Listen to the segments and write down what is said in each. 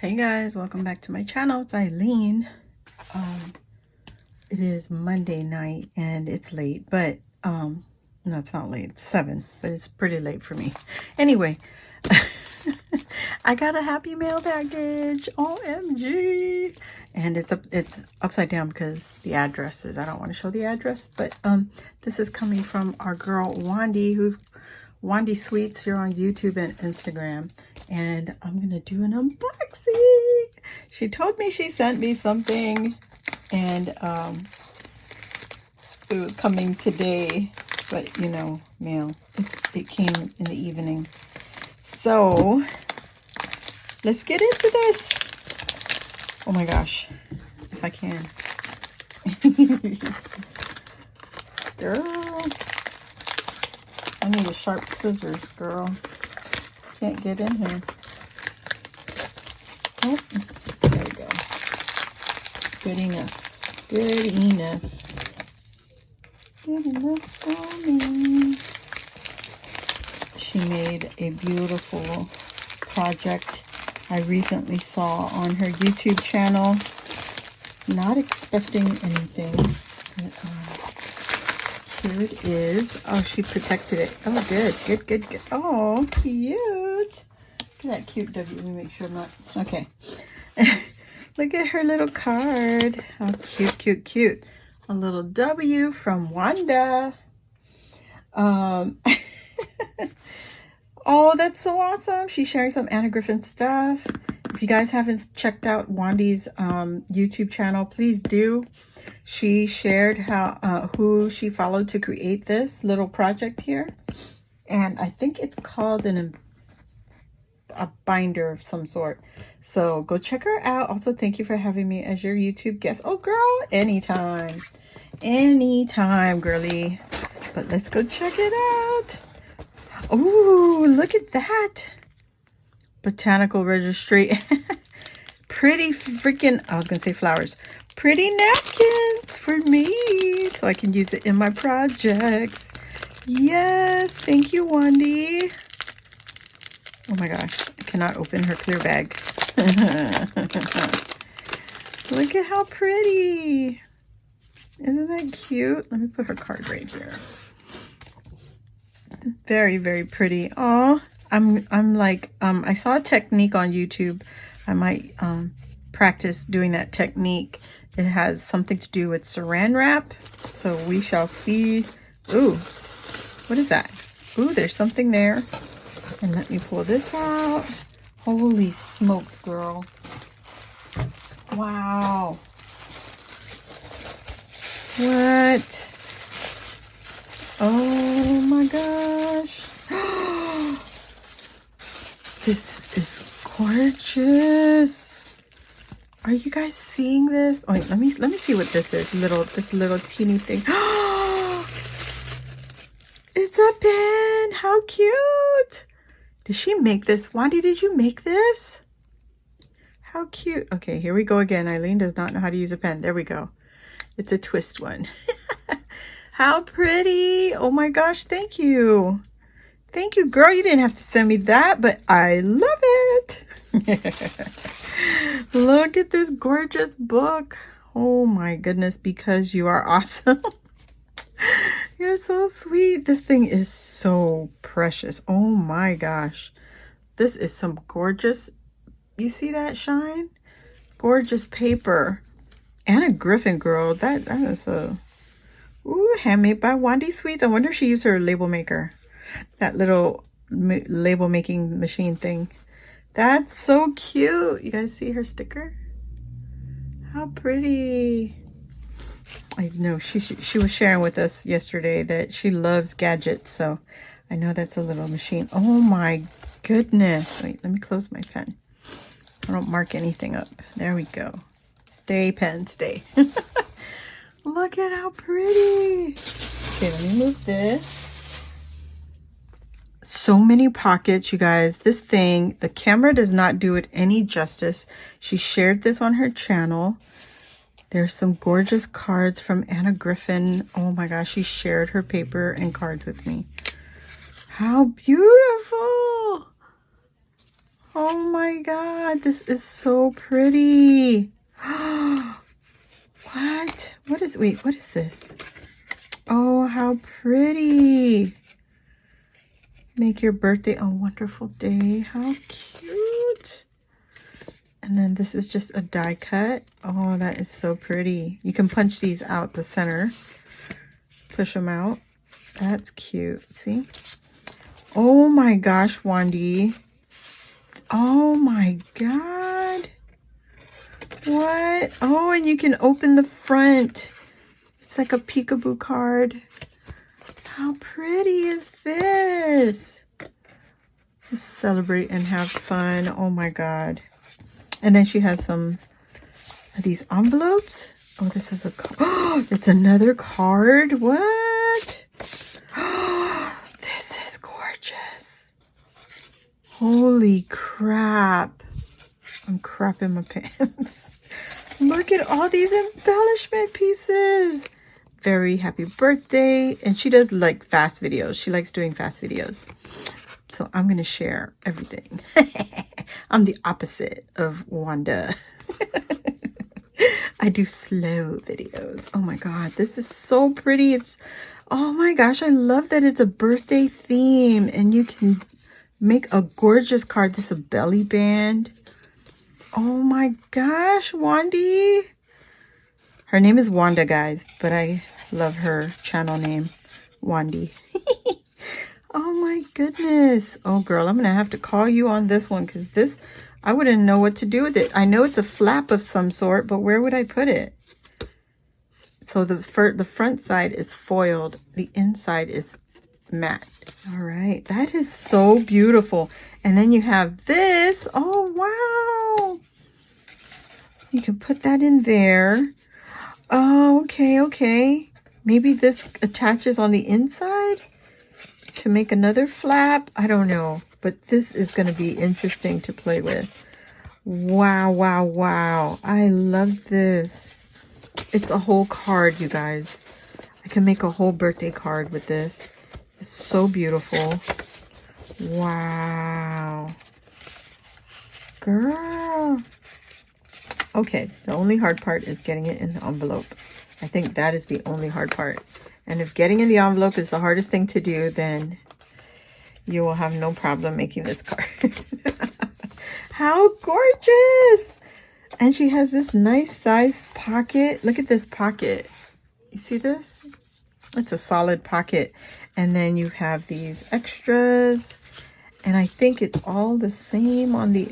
Hey guys, welcome back to my channel. It's Eileen. It is Monday night and it's late, but no, it's not late. It's 7, but it's pretty late for me. Anyway, I got a happy mail package. OMG. And it's upside down because the address is, I don't want to show the address, but this is coming from our girl Wanda, who's Wanda Sweets here on YouTube and Instagram. And I'm gonna do an unboxing. She told me she sent me something and it was coming today, but you know, mail, it came in the evening. So let's get into this. Oh my gosh, if I can. Girl, I need a sharp scissors, girl. Can't get in here. Oh, there we go. Good enough. Good enough. Good enough for me. She made a beautiful project I recently saw on her YouTube channel. Not expecting anything. But, here it is. Oh, she protected it. Oh, good. Good, good, good. Oh, cute. Look at that cute W. Let me make sure I'm not... Okay. Look at her little card. How cute, cute, cute. A little W from Wanda. Oh, that's so awesome. She's sharing some Anna Griffin stuff. If you guys haven't checked out Wanda's YouTube channel, please do. She shared how who she followed to create this little project here. And I think it's called a binder of some sort. So go check her out. Also, thank you for having me as your YouTube guest. Oh, girl, anytime. Anytime, girly. But let's go check it out. Oh, look at that. Botanical registry. Pretty freaking, I was going to say flowers. Pretty napkins for me. So I can use it in my projects. Yes, thank you, Wanda. Oh my gosh, I cannot open her clear bag. Look at how pretty. Isn't that cute? Let me put her card right here. Very, very pretty. Oh, I'm like, I saw a technique on YouTube. I might practice doing that technique. It has something to do with saran wrap. So we shall see. Ooh, what is that? Ooh, there's something there. And let me pull this out. Holy smokes, girl. Wow. What? Oh my gosh. This is gorgeous. Are you guys seeing this? Oh, wait, let me see what this is. This little teeny thing. It's a pen. How cute. Did she make this? Wanda, did you make this? How cute. Okay, here we go again. Eileen does not know how to use a pen. There we go. It's a twist one. How pretty. Oh my gosh, thank you. Thank you, girl. You didn't have to send me that, but I love it. Look at this gorgeous book. Oh my goodness, because you are awesome. You're so sweet. This thing is so precious. Oh my gosh. This is some gorgeous, you see that shine? Gorgeous paper. Anna Griffin, girl. That is a, ooh, handmade by Wanda Sweets. I wonder if she used her label maker. That little label making machine thing. That's so cute. You guys see her sticker? How pretty. I know she was sharing with us yesterday that she loves gadgets, so I know that's a little machine. Oh my goodness. Wait, let me close my pen. I don't mark anything up. There we go. Stay, pen, stay. Look at how pretty. Okay, let me move this. So many pockets, you guys. This thing, the camera does not do it any justice. She shared this on her channel. There's some gorgeous cards from Anna Griffin. Oh my gosh, she shared her paper and cards with me. How beautiful. Oh my God, this is so pretty. What is, wait, what is this? Oh, how pretty. Make your birthday a wonderful day. How cute. And then this is just a die cut. Oh, that is so pretty. You can punch these out the center. Push them out. That's cute. See? Oh my gosh, Wandy. Oh my God. What? Oh, and you can open the front. It's like a peekaboo card. How pretty is this? Just celebrate and have fun. Oh my God. And then she has some of these envelopes. Oh, this is a, oh, it's another card. What? This is gorgeous. Holy crap. I'm crapping my pants. Look at all these embellishment pieces. Very happy birthday. And she does like fast videos. She likes doing fast videos. So I'm going to share everything. I'm the opposite of Wanda. I do slow videos. Oh my God, this is so pretty. It's, oh my gosh, I love that it's a birthday theme and you can make a gorgeous card. This is a belly band. Oh my gosh, Wandy. Her name is Wanda, guys, but I love her channel name, Wandy. Oh my goodness. Oh girl, I'm gonna have to call you on this one because this, I wouldn't know what to do with it. I know it's a flap of some sort, but where would I put it? So the front side is foiled. The inside is matte. All right, that is so beautiful. And then you have this. Oh, wow. You can put that in there. Oh, okay, okay. Maybe this attaches on the inside to make another flap. I don't know, but this is going to be interesting to play with. Wow, wow, wow. I love this. It's a whole card, you guys. I can make a whole birthday card with this. It's so beautiful. Wow. Girl. Okay, the only hard part is getting it in the envelope. I think that is the only hard part. And if getting in the envelope is the hardest thing to do, then you will have no problem making this card. How gorgeous! And she has this nice size pocket. Look at this pocket. You see this? It's a solid pocket. And then you have these extras. And I think it's all the same on the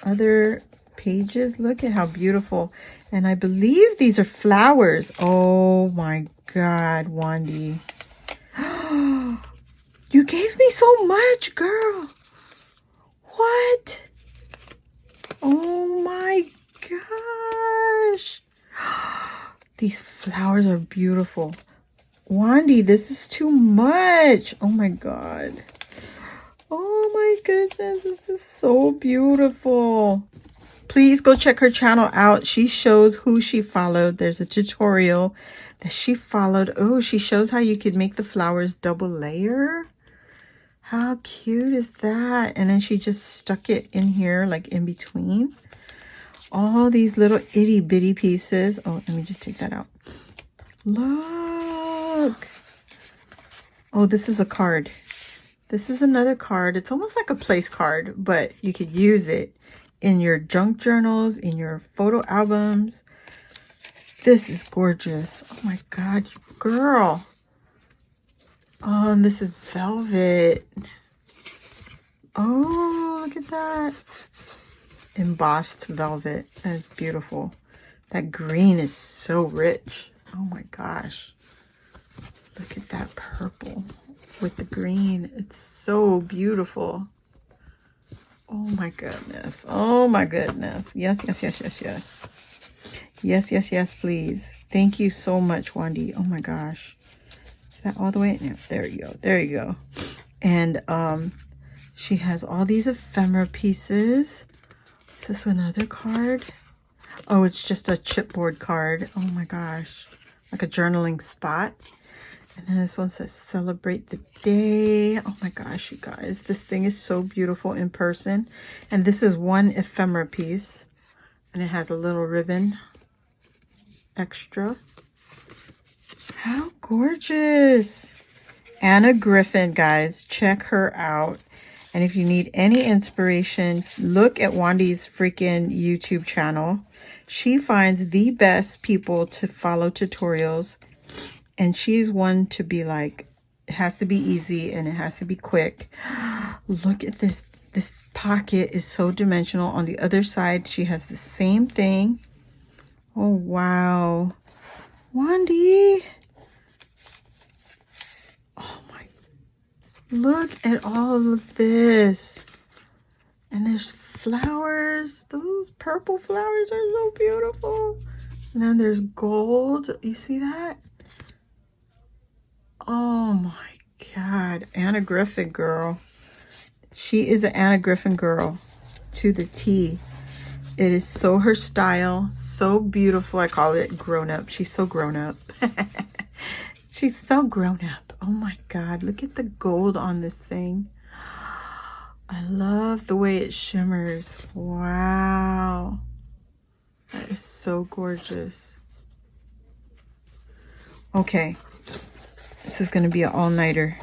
other pages. Look at how beautiful. And I believe these are flowers. Oh my God, Wandy. You gave me so much, girl. What? Oh my gosh. These flowers are beautiful. Wandy, this is too much. Oh my God. Oh my goodness, this is so beautiful. Please go check her channel out. She shows who she followed. There's a tutorial that she followed. Oh, she shows how you could make the flowers double layer. How cute is that? And then she just stuck it in here, like in between. All these little itty bitty pieces. Oh, let me just take that out. Look. Oh, this is a card. This is another card. It's almost like a place card, but you could use it in your junk journals, in your photo albums. This is gorgeous. Oh my God, girl. Oh, and this is velvet. Oh, look at that. Embossed velvet. That is beautiful. That green is so rich. Oh my gosh. Look at that purple with the green. It's so beautiful. Oh my goodness. Oh my goodness. Yes, yes, yes, yes, yes. Yes, yes, yes, please. Thank you so much, Wandy. Oh my gosh. Is that all the way? No, there you go. There you go. And she has all these ephemera pieces. Is this another card? Oh, it's just a chipboard card. Oh my gosh. Like a journaling spot. And then this one says celebrate the day. Oh my gosh, you guys, this thing is so beautiful in person. And this is one ephemera piece, and it has a little ribbon extra. How gorgeous. Anna Griffin, guys, check her out. And if you need any inspiration, look at Wanda's freaking YouTube channel. She finds the best people to follow tutorials. And she's one to be like, it has to be easy and it has to be quick. Look at this. This pocket is so dimensional. On the other side, she has the same thing. Oh, wow. Wandy. Oh, my. Look at all of this. And there's flowers. Those purple flowers are so beautiful. And then there's gold. You see that? Oh my God. Anna Griffin girl. She is an Anna Griffin girl to the T. It is so her style. So beautiful. I call it grown up. She's so grown up. She's so grown up. Oh my God. Look at the gold on this thing. I love the way it shimmers. Wow. That is so gorgeous. Okay. This is going to be an all-nighter.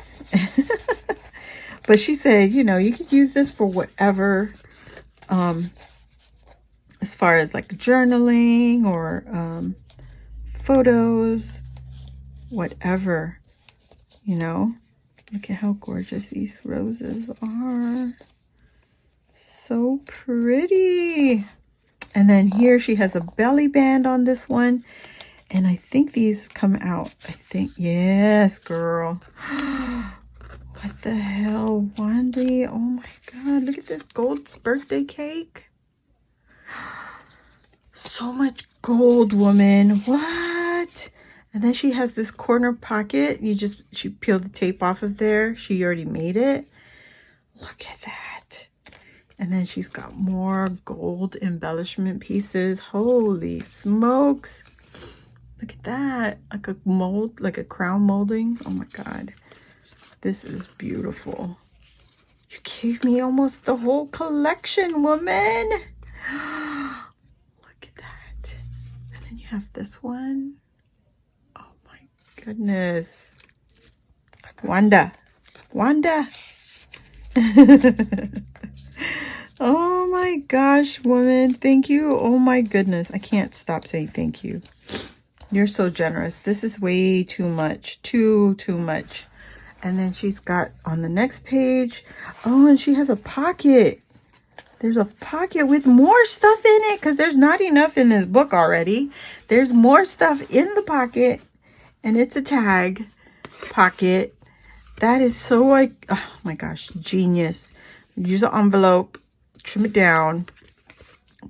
But she said, you know, you could use this for whatever, as far as like journaling or photos, whatever, you know. Look at how gorgeous these roses are. So pretty. And then here she has a belly band on this one. And I think these come out. I think, yes, girl. What the hell, Wandy? Oh my God, look at this gold birthday cake. So much gold, woman. What? And then she has this corner pocket. She peeled the tape off of there. She already made it. Look at that. And then she's got more gold embellishment pieces. Holy smokes. Look at that. Like a mold, like a crown molding. Oh my God. This is beautiful. You gave me almost the whole collection, woman. Look at that. And then you have this one. Oh my goodness. Wanda. Wanda. Oh my gosh, woman. Thank you. Oh my goodness. I can't stop saying thank you. You're so generous. This is way too much. Too much. And then she's got on the next page. Oh, and she has a pocket. There's a pocket with more stuff in it because there's not enough in this book already. There's more stuff in the pocket. And it's a tag pocket. That is so like, oh my gosh, genius. Use an envelope. Trim it down.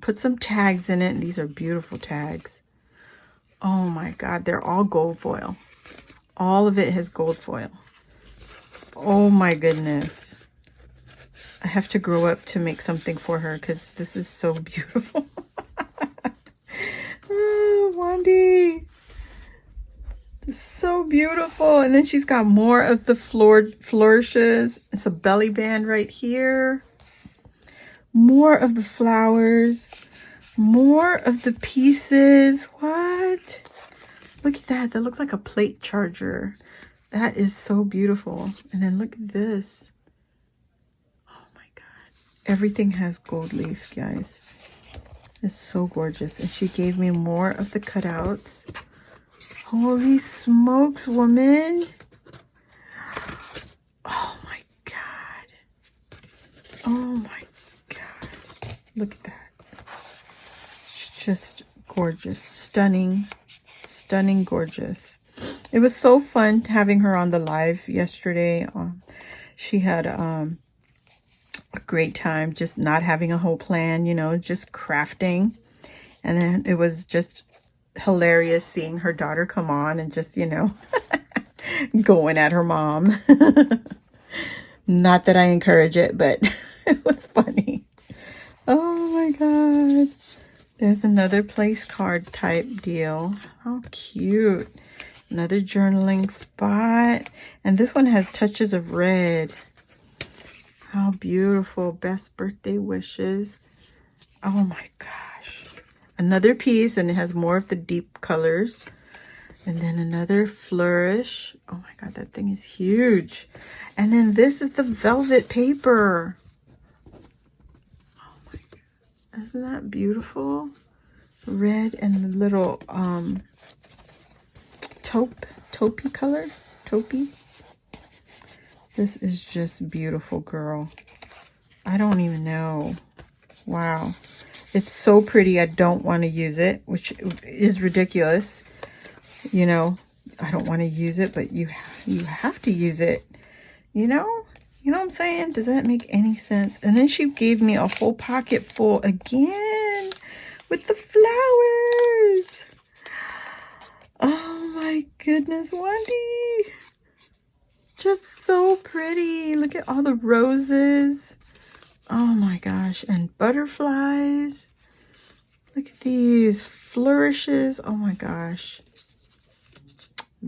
Put some tags in it. And these are beautiful tags. Oh my God, they're all gold foil. All of it has gold foil. Oh my goodness. I have to grow up to make something for her because this is so beautiful. Oh, Wandy. It's so beautiful. And then she's got more of the flourishes. It's a belly band right here. More of the flowers. More of the pieces. What? Look at that. That looks like a plate charger. That is so beautiful. And then look at this. Oh my God. Everything has gold leaf, guys. It's so gorgeous. And she gave me more of the cutouts. Holy smokes, woman. Oh my God. Oh my God. Look at that. It's just gorgeous. Stunning. Stunning gorgeous. It was so fun having her on the live yesterday. She had a great time just not having a whole plan, you know, just crafting. And then it was just hilarious seeing her daughter come on and just, you know, going at her mom. Not that I encourage it, but it was funny. Oh my God. There's another place card type deal. How cute. Another journaling spot. And this one has touches of red. How beautiful. Best birthday wishes. Oh my gosh. Another piece, and it has more of the deep colors. And then another flourish. Oh my God, that thing is huge. And then this is the velvet paper. Oh my God. Isn't that beautiful? Red and the little taupey color. Taupey. This is just beautiful, girl. I don't even know. Wow. It's so pretty. I don't want to use it, which is ridiculous. You know, I don't want to use it, but you have to use it. You know what I'm saying? Does that make any sense? And then she gave me a whole pocket full again with the flowers. Oh my goodness, Wendy. Just so pretty. Look at all the roses. Oh my gosh. And butterflies. Look at these flourishes. Oh my gosh.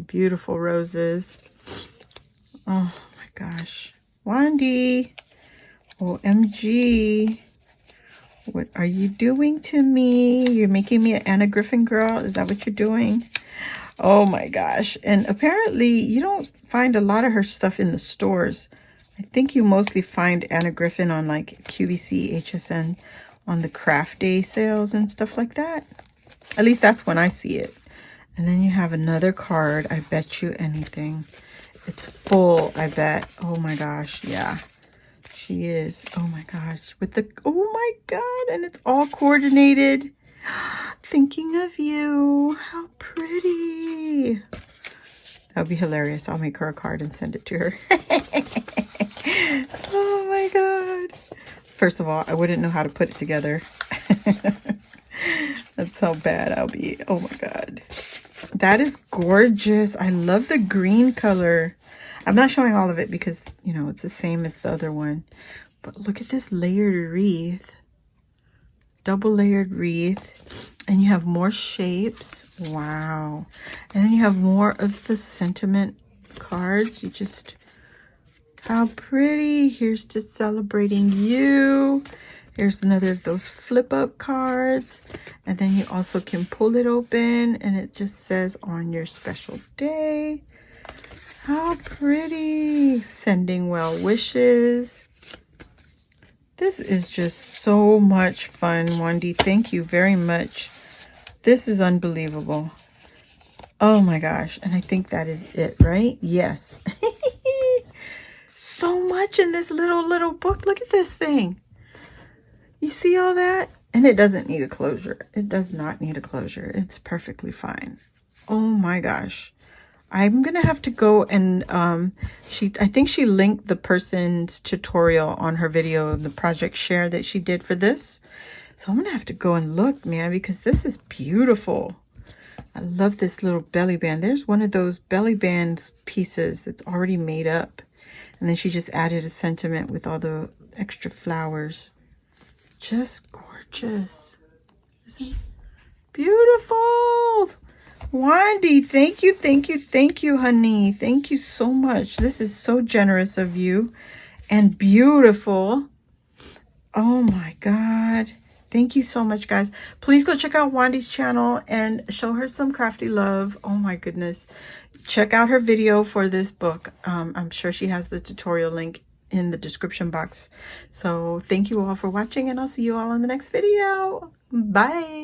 Beautiful roses. Oh my gosh. Wandy. OMG. What are you doing to me? You're making me an Anna Griffin girl? Is that what you're doing? Oh my gosh. And apparently you don't find a lot of her stuff in the stores. I think you mostly find Anna Griffin on like QVC, HSN, on the craft day sales and stuff like that. At least that's when I see it. And then you have another card. I bet you anything. It's full, I bet. Oh my gosh. Yeah, she is. Oh my gosh. With the, oh my God. And it's all coordinated. Thinking of you. How pretty. That would be hilarious. I'll make her a card and send it to her. Oh my God. First of all, I wouldn't know how to put it together. That's how bad I'll be. Oh my God. That is gorgeous. I love the green color. I'm not showing all of it because, you know, it's the same as the other one. But look at this layered wreath. Double layered wreath. And you have more shapes. Wow. And then you have more of the sentiment cards. You just, how pretty. Here's to celebrating you. Here's another of those flip up cards. And then you also can pull it open and it just says on your special day. How pretty. Sending well wishes. This is just so much fun, Wendy. Thank you very much. This is unbelievable. Oh my gosh. And I think that is it, right? Yes. So much in this little book. Look at this thing. You see all that? And it doesn't need a closure. It does not need a closure. It's perfectly fine. Oh my gosh. I'm going to have to go and I think she linked the person's tutorial on her video, the project share that she did for this. So I'm going to have to go and look, man, because this is beautiful. I love this little belly band. There's one of those belly band pieces that's already made up. And then she just added a sentiment with all the extra flowers. Just gorgeous. Isn't it beautiful? Wandy, thank you, honey. Thank you so much. This is so generous of you and beautiful. Oh my God. Thank you so much, guys. Please go check out Wandy's channel and show her some crafty love. Oh my goodness. Check out her video for this book. I'm sure she has the tutorial link in the description box. So thank you all for watching and I'll see you all in the next video. Bye.